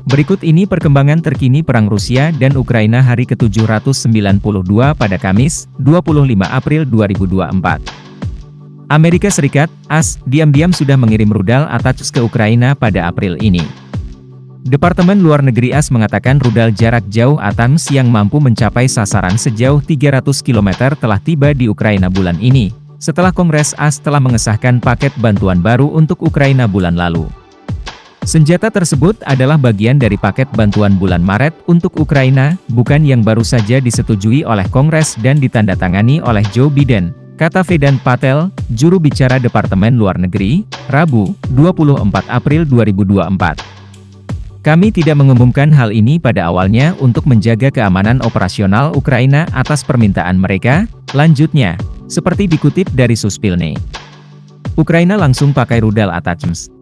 Berikut ini perkembangan terkini Perang Rusia dan Ukraina hari ke-792 pada Kamis, 25 April 2024. Amerika Serikat, AS, diam-diam sudah mengirim rudal ATACMS ke Ukraina pada April ini. Departemen Luar Negeri AS mengatakan rudal jarak jauh ATACMS yang mampu mencapai sasaran sejauh 300 km telah tiba di Ukraina bulan ini, setelah Kongres AS telah mengesahkan paket bantuan baru untuk Ukraina bulan lalu. Senjata tersebut adalah bagian dari paket bantuan bulan Maret untuk Ukraina, bukan yang baru saja disetujui oleh Kongres dan ditandatangani oleh Joe Biden, kata Vedant Patel, juru bicara Departemen Luar Negeri, Rabu, 24 April 2024. Kami tidak mengumumkan hal ini pada awalnya untuk menjaga keamanan operasional Ukraina atas permintaan mereka, lanjutnya, seperti dikutip dari Suspilne. Ukraina langsung pakai rudal ATACMS.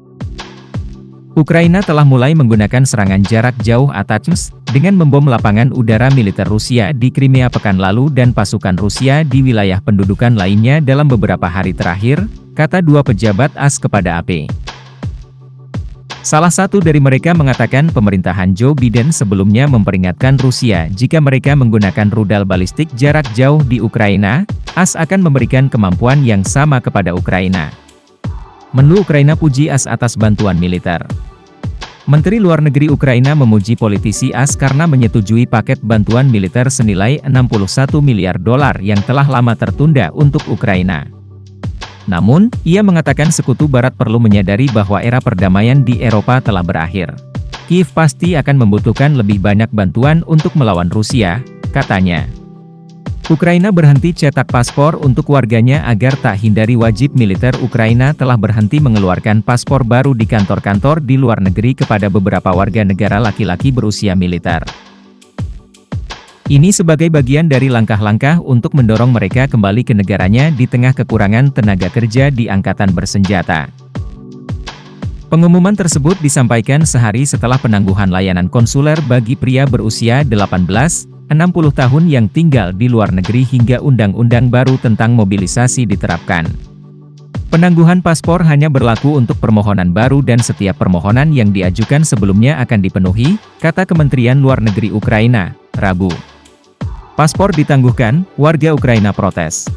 Ukraina telah mulai menggunakan serangan jarak jauh ATACMS, dengan membom lapangan udara militer Rusia di Crimea pekan lalu dan pasukan Rusia di wilayah pendudukan lainnya dalam beberapa hari terakhir, kata dua pejabat AS kepada AP. Salah satu dari mereka mengatakan pemerintahan Joe Biden sebelumnya memperingatkan Rusia jika mereka menggunakan rudal balistik jarak jauh di Ukraina, AS akan memberikan kemampuan yang sama kepada Ukraina. Menlu Ukraina puji AS atas bantuan militer. Menteri Luar Negeri Ukraina memuji politisi AS karena menyetujui paket bantuan militer senilai $61 miliar yang telah lama tertunda untuk Ukraina. Namun, ia mengatakan Sekutu Barat perlu menyadari bahwa era perdamaian di Eropa telah berakhir. Kiev pasti akan membutuhkan lebih banyak bantuan untuk melawan Rusia, katanya. Ukraina berhenti cetak paspor untuk warganya agar tak hindari wajib militer. Ukraina telah berhenti mengeluarkan paspor baru di kantor-kantor di luar negeri kepada beberapa warga negara laki-laki berusia militer. Ini sebagai bagian dari langkah-langkah untuk mendorong mereka kembali ke negaranya di tengah kekurangan tenaga kerja di angkatan bersenjata. Pengumuman tersebut disampaikan sehari setelah penangguhan layanan konsuler bagi pria berusia 18-60 tahun yang tinggal di luar negeri hingga undang-undang baru tentang mobilisasi diterapkan. Penangguhan paspor hanya berlaku untuk permohonan baru dan setiap permohonan yang diajukan sebelumnya akan dipenuhi, kata Kementerian Luar Negeri Ukraina, Rabu. Paspor ditangguhkan, warga Ukraina protes.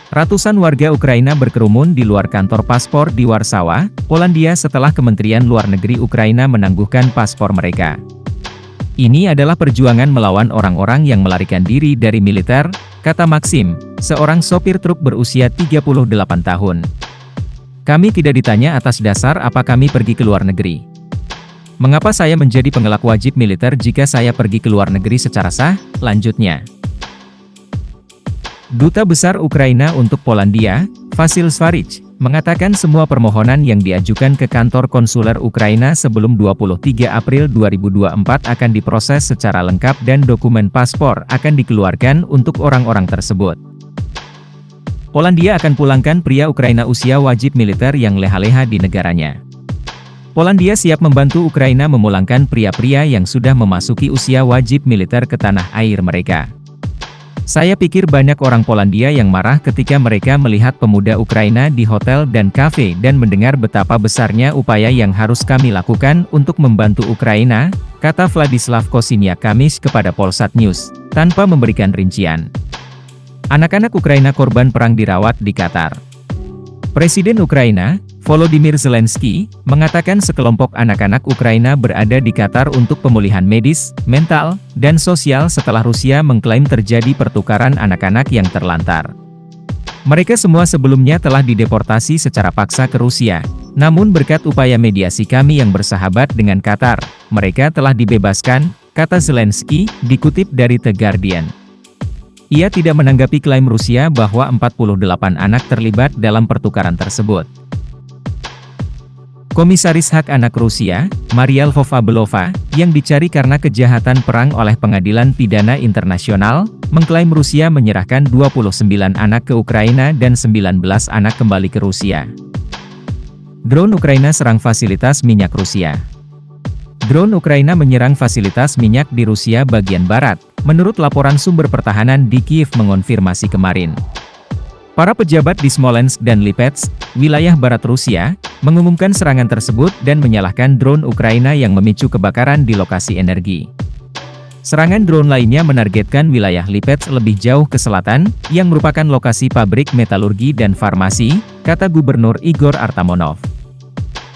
Ratusan warga Ukraina berkerumun di luar kantor paspor di Warsawa, Polandia setelah Kementerian Luar Negeri Ukraina menangguhkan paspor mereka. Ini adalah perjuangan melawan orang-orang yang melarikan diri dari militer, kata Maxim, seorang sopir truk berusia 38 tahun. Kami tidak ditanya atas dasar apa kami pergi ke luar negeri. Mengapa saya menjadi pengelak wajib militer jika saya pergi ke luar negeri secara sah? Lanjutnya. Duta Besar Ukraina untuk Polandia, Vasil Svaric, mengatakan semua permohonan yang diajukan ke kantor konsuler Ukraina sebelum 23 April 2024 akan diproses secara lengkap dan dokumen paspor akan dikeluarkan untuk orang-orang tersebut. Polandia akan pulangkan pria Ukraina usia wajib militer yang leha-leha di negaranya. Polandia siap membantu Ukraina memulangkan pria-pria yang sudah memasuki usia wajib militer ke tanah air mereka. Saya pikir banyak orang Polandia yang marah ketika mereka melihat pemuda Ukraina di hotel dan kafe dan mendengar betapa besarnya upaya yang harus kami lakukan untuk membantu Ukraina, kata Vladislav Kosiniak Kamis kepada Polsat News, tanpa memberikan rincian. Anak-anak Ukraina korban perang dirawat di Qatar. Presiden Ukraina, Volodymyr Zelensky, mengatakan sekelompok anak-anak Ukraina berada di Qatar untuk pemulihan medis, mental, dan sosial setelah Rusia mengklaim terjadi pertukaran anak-anak yang terlantar. Mereka semua sebelumnya telah dideportasi secara paksa ke Rusia, namun berkat upaya mediasi kami yang bersahabat dengan Qatar, mereka telah dibebaskan, kata Zelensky, dikutip dari The Guardian. Ia tidak menanggapi klaim Rusia bahwa 48 anak terlibat dalam pertukaran tersebut. Komisaris Hak Anak Rusia, Maria Lvova-Belova, yang dicari karena kejahatan perang oleh Pengadilan Pidana Internasional, mengklaim Rusia menyerahkan 29 anak ke Ukraina dan 19 anak kembali ke Rusia. Drone Ukraina serang fasilitas minyak Rusia. Drone Ukraina menyerang fasilitas minyak di Rusia bagian barat, menurut laporan sumber pertahanan di Kiev mengonfirmasi kemarin. Para pejabat di Smolensk dan Lipetsk, wilayah barat Rusia, mengumumkan serangan tersebut dan menyalahkan drone Ukraina yang memicu kebakaran di lokasi energi. Serangan drone lainnya menargetkan wilayah Lipetsk lebih jauh ke selatan, yang merupakan lokasi pabrik metalurgi dan farmasi, kata Gubernur Igor Artamonov.